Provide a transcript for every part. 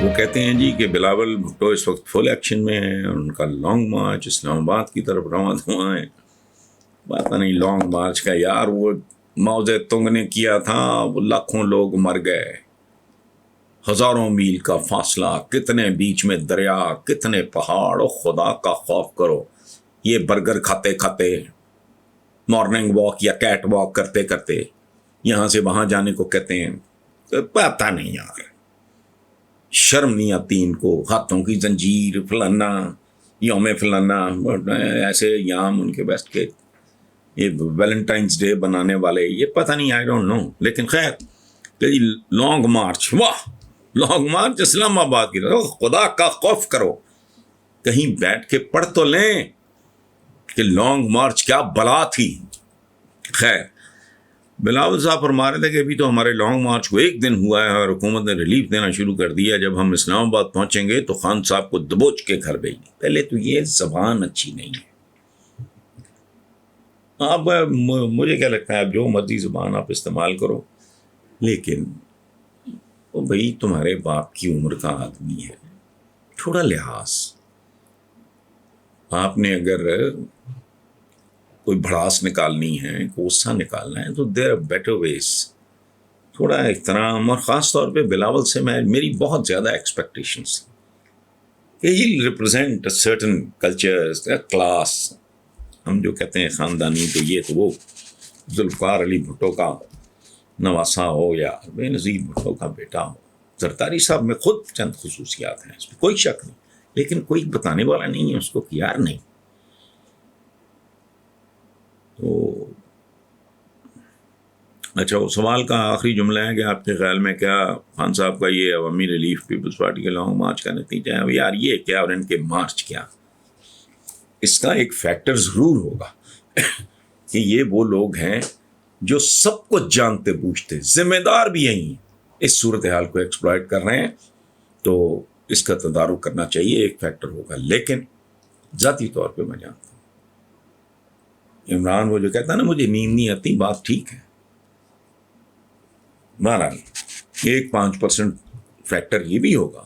وہ کہتے ہیں جی کہ بلاول بھٹو اس وقت فل ایکشن میں ہیں، ان کا لانگ مارچ اسلام آباد کی طرف رواں ہوا ہے. پتہ نہیں لانگ مارچ کا یار وہ ماؤ زے تونگ نے کیا تھا، وہ لاکھوں لوگ مر گئے، ہزاروں میل کا فاصلہ، کتنے بیچ میں دریا، کتنے پہاڑ، خدا کا خوف کرو. یہ برگر کھاتے کھاتے، مارننگ واک یا کیٹ واک کرتے کرتے یہاں سے وہاں جانے کو کہتے ہیں. پتہ نہیں یار، شرم نہیں آتی ان کو. ہاتھوں کی زنجیر، فلانا یوم فلانا، ایسے یام ان کے بیسٹ کے، یہ ویلنٹائنس ڈے بنانے والے، یہ پتہ نہیں، آئی ڈونٹ نو. لیکن خیر کہ لانگ مارچ، واہ لانگ مارچ اسلام آباد کی طرف، خدا کا خوف کرو. کہیں بیٹھ کے پڑھ تو لیں کہ لانگ مارچ کیا بلا تھی. خیر بلاول صاحب فرما رہے تھے کہ ابھی تو ہمارے لانگ مارچ کو ایک دن ہوا ہے اور حکومت نے ریلیف دینا شروع کر دیا. جب ہم اسلام آباد پہنچیں گے تو خان صاحب کو دبوچ کے گھر بھیج دیں. پہلے تو یہ زبان اچھی نہیں ہے. اب مجھے کیا لگتا ہے، اب جو مرضی زبان آپ استعمال کرو، لیکن وہ بھائی تمہارے باپ کی عمر کا آدمی ہے، تھوڑا لحاظ. آپ نے اگر کوئی بھڑاس نکالنی ہے، غصہ نکالنا ہے، تو دیر آر بیٹر ویز. تھوڑا احترام، اور خاص طور پہ بلاول سے میری بہت زیادہ ایکسپیکٹیشنس کہ ہی ریپرزینٹ سرٹن کلچرز، کلاس. ہم جو کہتے ہیں خاندانی، تو یہ تو وہ ذوالفقار علی بھٹو کا نواسا ہو یا بے نظیر بھٹو کا بیٹا ہو. زرداری صاحب میں خود چند خصوصیات ہیں، اس میں کوئی شک نہیں، لیکن کوئی بتانے والا نہیں ہے اس کو کہ یار نہیں. تو اچھا، وہ سوال کا آخری جملہ ہے کہ آپ کے خیال میں کیا خان صاحب کا یہ عوامی ریلیف پیپلز پارٹی کے لانگ مارچ کا نتیجہ ہے؟ اب یار یہ کیا اور ان کے مارچ کیا، اس کا ایک فیکٹر ضرور ہوگا کہ یہ وہ لوگ ہیں جو سب کچھ جانتے بوجھتے، ذمہ دار بھی یہی ہیں، اس صورتحال کو ایکسپلائٹ کر رہے ہیں. تو اس کا تدارک کرنا چاہیے، ایک فیکٹر ہوگا. لیکن ذاتی طور پہ میں جانتا ہوں عمران وہ جو کہتا ہے نا مجھے نیند نہیں آتی، بات ٹھیک ہے. بہرحال 1-5% فیکٹر یہ بھی ہوگا،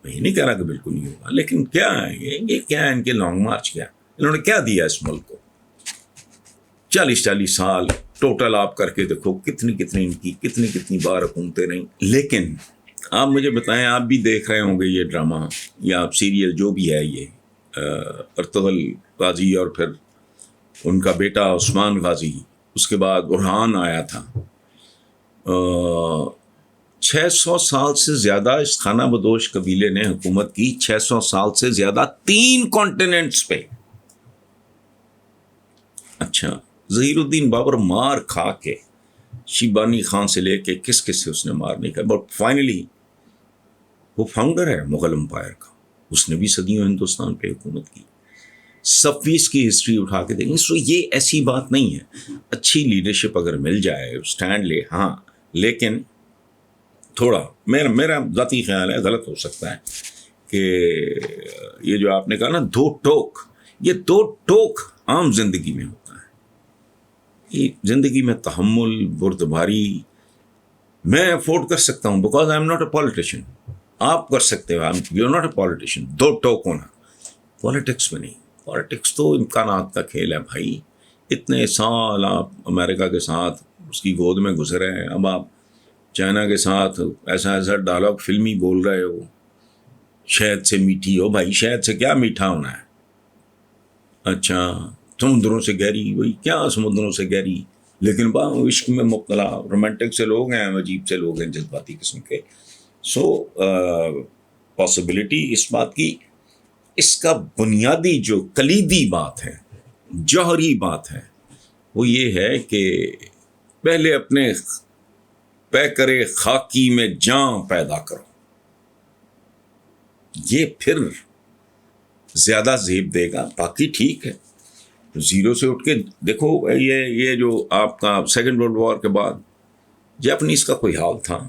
میں یہ نہیں کہہ رہا کہ بالکل نہیں ہوگا. لیکن کیا ہے یہ کیا ہے ان کے لانگ مارچ، کیا انہوں نے کیا دیا اس ملک کو؟ 40 سال ٹوٹل آپ کر کے دیکھو، کتنی ان کی کتنی بار حکومتیں رہیں. لیکن آپ مجھے بتائیں، آپ بھی دیکھ رہے ہوں گے یہ ڈرامہ یا سیریل جو بھی ہے، یہ ارطغرل غازی اور پھر ان کا بیٹا عثمان غازی، اس کے بعد برہان آیا تھا. 600 سال سے زیادہ اس خانہ بدوش قبیلے نے حکومت کی، 600 سال سے زیادہ 3 کانٹیننٹس پہ. اچھا، ظہیر الدین بابر مار کھا کے، شیبانی خان سے لے کے کس سے اس نے مار نہیں کھا، بٹ فائنلی وہ فاؤنڈر ہے مغل امپائر کا. اس نے بھی صدیوں ہندوستان پہ حکومت کی. صفویز کی ہسٹری اٹھا کے دیکھیں. سو یہ ایسی بات نہیں ہے، اچھی لیڈرشپ اگر مل جائے، اسٹینڈ لے، ہاں. لیکن تھوڑا میرا ذاتی خیال ہے، غلط ہو سکتا ہے، کہ یہ جو آپ نے کہا نا 2 ٹوک، یہ 2 ٹوک عام زندگی میں ہوتا ہے. یہ زندگی میں تحمل، بردباری میں افورڈ کر سکتا ہوں، because I am not a politician. آپ کر سکتے ہو، you are not a politician. 2 talk ہونا پالیٹکس میں نہیں. پالیٹکس تو امکانات کا کھیل ہے بھائی. اتنے سال آپ امریکہ کے ساتھ اس کی گود میں گزرے ہیں، اب آپ چائنا کے ساتھ ایسا ڈائلاگ فلمی بول رہے ہو، شہد سے میٹھی ہو. بھائی شہد سے کیا میٹھا ہونا ہے؟ اچھا، سمندروں سے گہری، وہی کیا سمندروں سے گہری. لیکن عشق میں مبتلا رومانٹک سے لوگ ہیں، عجیب سے لوگ ہیں، جذباتی قسم کے. سو پاسبلٹی اس بات کی، اس کا بنیادی جو کلیدی بات ہے، جوہری بات ہے، وہ یہ ہے کہ پہلے اپنے پیکرے خاکی میں جان پیدا کرو. یہ پھر زیادہ زیب دے گا. باقی ٹھیک ہے، زیرو سے اٹھ کے دیکھو. یہ جو آپ کا سیکنڈ ورلڈ وار کے بعد جاپنیز کا کوئی حال تھا،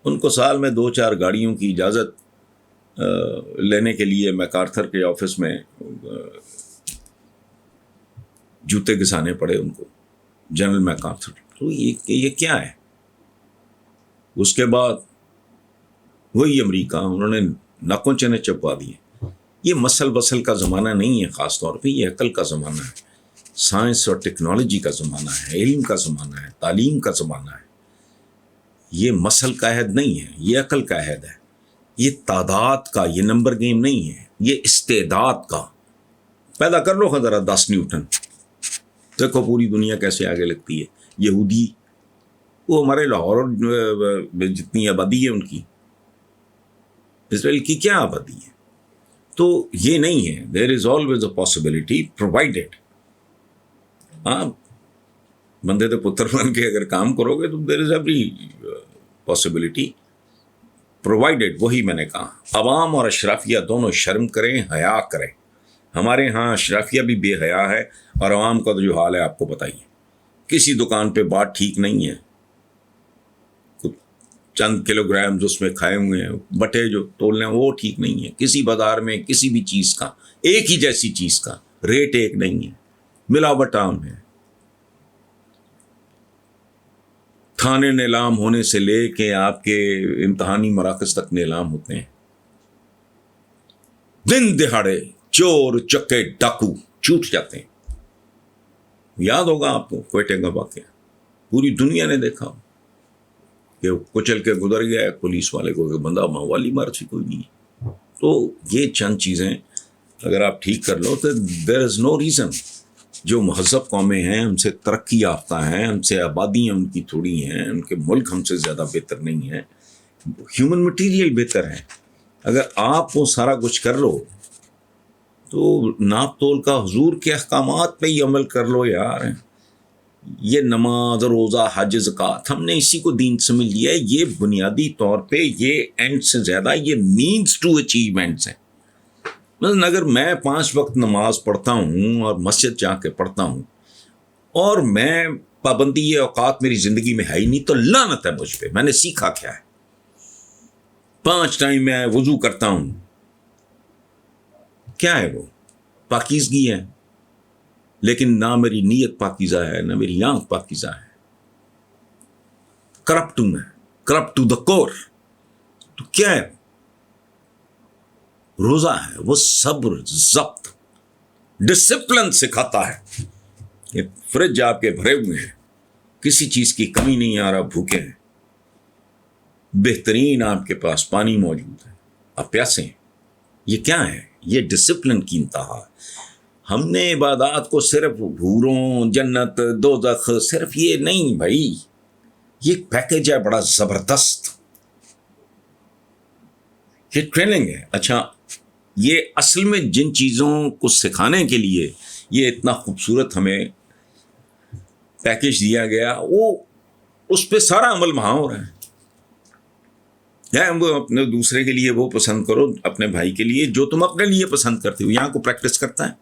ان کو سال میں 2-4 گاڑیوں کی اجازت لینے کے لیے میک آرتھر کے آفس میں جوتے گھسانے پڑے ان کو جنرل میکارتھر. تو یہ کیا ہے؟ اس کے بعد وہی امریکہ، انہوں نے ناکوں چنے چپوا دیے. یہ مسل وسل کا زمانہ نہیں ہے، خاص طور پہ یہ عقل کا زمانہ ہے، سائنس اور ٹیکنالوجی کا زمانہ ہے، علم کا زمانہ ہے، تعلیم کا زمانہ ہے. یہ مسل کا عہد نہیں ہے، یہ عقل کا عہد ہے. یہ تعداد کا، یہ نمبر گیم نہیں ہے، یہ استعداد کا. پیدا کر لو ذرا 10 نیوٹن، دیکھو پوری دنیا کیسے آگے لگتی ہے. یہودی، وہ ہمارے لاہور جتنی آبادی ہے ان کی، اسرائیل کی کیا آبادی ہے. تو یہ نہیں ہے. There is always a possibility provided. ہاں، بندے تو پتر بن کے اگر کام کرو گے تو دیر از ایوری پاسبلٹی پرووائڈیڈ. وہی میں نے کہا، عوام اور اشرافیہ دونوں شرم کریں، حیا کریں. ہمارے ہاں اشرافیہ بھی بے حیا ہے، اور عوام کا تو جو حال ہے آپ کو پتہ ہی ہے. کسی دکان پہ بات ٹھیک نہیں ہے، چند کلو گرامز اس میں کھائے ہوئے ہیں، بٹے جو تولنے وہ ٹھیک نہیں ہے. کسی بازار میں کسی بھی چیز کا، ایک ہی جیسی چیز کا ریٹ ایک نہیں ہے، ملاوٹ عام ہے. تھانے نیلام ہونے سے لے کے آپ کے امتحانی مراکز تک نیلام ہوتے ہیں. دن دہاڑے چور چکے ڈاکو چھوٹ جاتے ہیں. یاد ہوگا آپ کو کوئٹے کا واقعہ، پوری دنیا نے دیکھا کہ کچل کے گزر گیا ہے پولیس والے کو، کہ بندہ موالی مار سی کوئی نہیں. تو یہ چند چیزیں اگر آپ ٹھیک کر لو تو دیر از نو ریزن. جو مہذب قومیں ہیں، ہم سے ترقی یافتہ ہیں، ہم سے آبادیاں ان کی تھوڑی ہیں، ان کے ملک ہم سے زیادہ بہتر نہیں ہیں، ہیومن مٹیریل بہتر ہے. اگر آپ وہ سارا کچھ کر لو تو ناپ تول کا حضور کے احکامات پہ ہی عمل کر لو یار. یہ نماز، روزہ، حج، زکوٰۃ، ہم نے اسی کو دین سمجھ لیا ہے. یہ بنیادی طور پہ یہ اینڈ سے زیادہ یہ مینز ٹو اچیومنٹس ہیں. اگر میں 5 وقت نماز پڑھتا ہوں اور مسجد جا کے پڑھتا ہوں اور میں پابندی یہ اوقات میری زندگی میں ہے ہی نہیں، تو لعنت ہے مجھ پہ. میں نے سیکھا کیا ہے؟ 5 ٹائم میں وضو کرتا ہوں. کیا ہے وہ؟ پاکیزگی ہے، لیکن نہ میری نیت پاکیزہ ہے، نہ میری آنکھ پاکیزہ ہے. کرپٹ ہوں میں، کرپٹ ٹو دا کور. تو کیا ہے؟ روزہ ہے، وہ صبر، ضبط، ڈسپلن سکھاتا ہے. یہ فریج آپ کے بھرے ہوئے ہیں، کسی چیز کی کمی نہیں آ رہا، بھوکے ہیں، بہترین آپ کے پاس پانی موجود ہے، آپ پیاسے ہیں. یہ کیا ہے؟ یہ ڈسپلن کی انتہا. ہم نے عبادات کو صرف حوروں، جنت، دوزخ، صرف یہ نہیں بھائی، یہ پیکیج ہے بڑا زبردست، یہ ٹریننگ ہے. اچھا، یہ اصل میں جن چیزوں کو سکھانے کے لیے یہ اتنا خوبصورت ہمیں پیکیج دیا گیا، وہ اس پہ سارا عمل وہاں ہو رہا ہے. وہ اپنے دوسرے کے لیے وہ پسند کرو، اپنے بھائی کے لیے جو تم اپنے لیے پسند کرتے ہو. یہاں کو پریکٹس کرتا ہے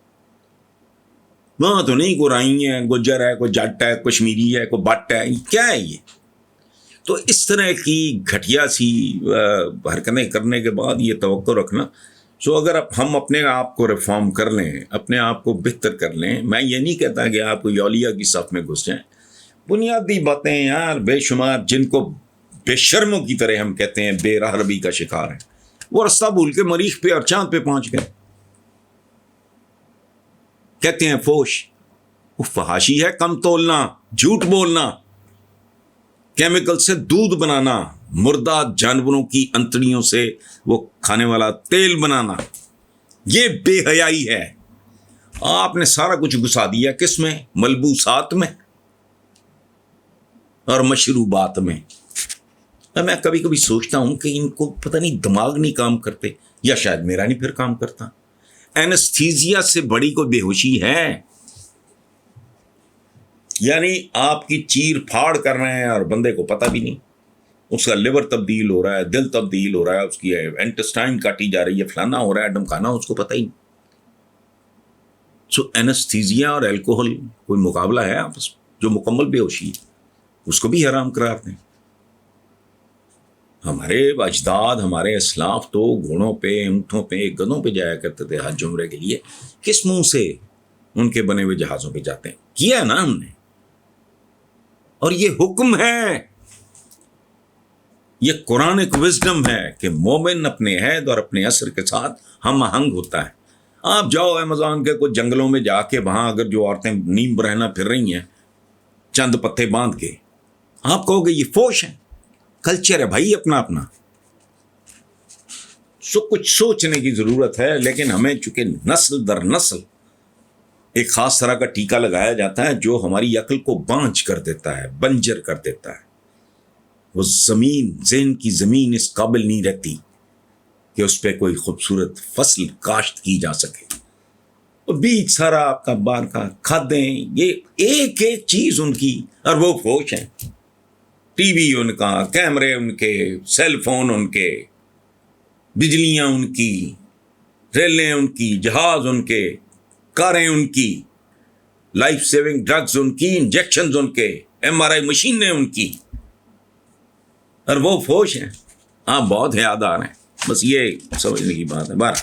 وہاں تو نہیں. کوئی رائی ہے، گجر ہے، کوئی جٹ ہے، کشمیری ہے، کوئی بٹ ہے، کیا ہے یہ؟ تو اس طرح کی گھٹیا سی حرکتیں کرنے کے بعد یہ توقع رکھنا. سو اگر ہم اپنے آپ کو ریفارم کر لیں، اپنے آپ کو بہتر کر لیں، میں یہ نہیں کہتا کہ آپ کو اولیاء کی صف میں گھس جائیں. بنیادی باتیں یار بے شمار جن کو بے شرموں کی طرح ہم کہتے ہیں بے راہ ربی کا شکار ہے، وہ رستہ بھول کے مریخ پہ اور چاند پہ پہنچ گئے. کہتے ہیں فوش، وہ فحاشی ہے کم تولنا، جھوٹ بولنا، کیمیکل سے دودھ بنانا، مردہ جانوروں کی انتڑیوں سے وہ کھانے والا تیل بنانا، یہ بے حیائی ہے. آپ نے سارا کچھ گھسا دیا کس میں؟ ملبوسات میں اور مشروبات میں. میں کبھی کبھی سوچتا ہوں کہ ان کو پتہ نہیں دماغ نہیں کام کرتے، یا شاید میرا نہیں پھر کام کرتا. اینستھیزیا سے بڑی کوئی بے ہوشی ہے؟ یعنی آپ کی چیر پھاڑ کر رہے ہیں اور بندے کو پتہ بھی نہیں. اس کا لیور تبدیل ہو رہا ہے، دل تبدیل ہو رہا ہے، اس کی انٹسٹائن کاٹی جا رہی ہے، فلانا ہو رہا ہے، ڈمکانا، اس کو پتہ ہی نہیں. سو اینستھیزیا اور الکوہل کوئی مقابلہ ہے آپس میں؟ جو مکمل بے ہوشی ہے اس کو بھی حرام قرار دیں. ہمارے اجداد، ہمارے اسلاف تو گھوڑوں پہ، اونٹوں پہ، گدھوں پہ جایا کرتے تھے حج عمرے کے لیے. کس منہ سے؟ ان کے بنے ہوئے جہازوں پہ جاتے ہیں. کیا نا ہم نے, اور یہ حکم ہے, یہ قرآنک وزڈم ہے کہ مومن اپنے عہد اور اپنے عصر کے ساتھ ہم آہنگ ہوتا ہے. آپ جاؤ امیزون کے کچھ جنگلوں میں جا کے, وہاں اگر جو عورتیں نیم برہنہ پھر رہی ہیں چند پتے باندھ کے, آپ کہو گے یہ فوش ہے. کلچر ہے بھائی اپنا اپنا. کچھ سوچنے کی ضرورت ہے, لیکن ہمیں چونکہ نسل در نسل ایک خاص طرح کا ٹیکہ لگایا جاتا ہے جو ہماری عقل کو بانجھ کر دیتا ہے, بنجر کر دیتا ہے. وہ زمین, ذہن کی زمین اس قابل نہیں رہتی کہ اس پہ کوئی خوبصورت فصل کاشت کی جا سکے. اور بیج سارا آپ کا بار کا کھادیں, یہ ایک ایک چیز ان کی, اور وہ فوش ہیں. ٹی وی ان کا, کیمرے ان کے, سیل فون ان کے, بجلیاں ان کی, ریلیں ان کی, جہاز ان کے, کاریں ان کی, لائف سیونگ ڈرگز ان کی, انجیکشنز ان کے, MRI مشینیں ان کی, اور وہ فوش ہیں. آپ بہت حیادار ہیں. بس یہ سمجھنے کی بات ہے. بارہ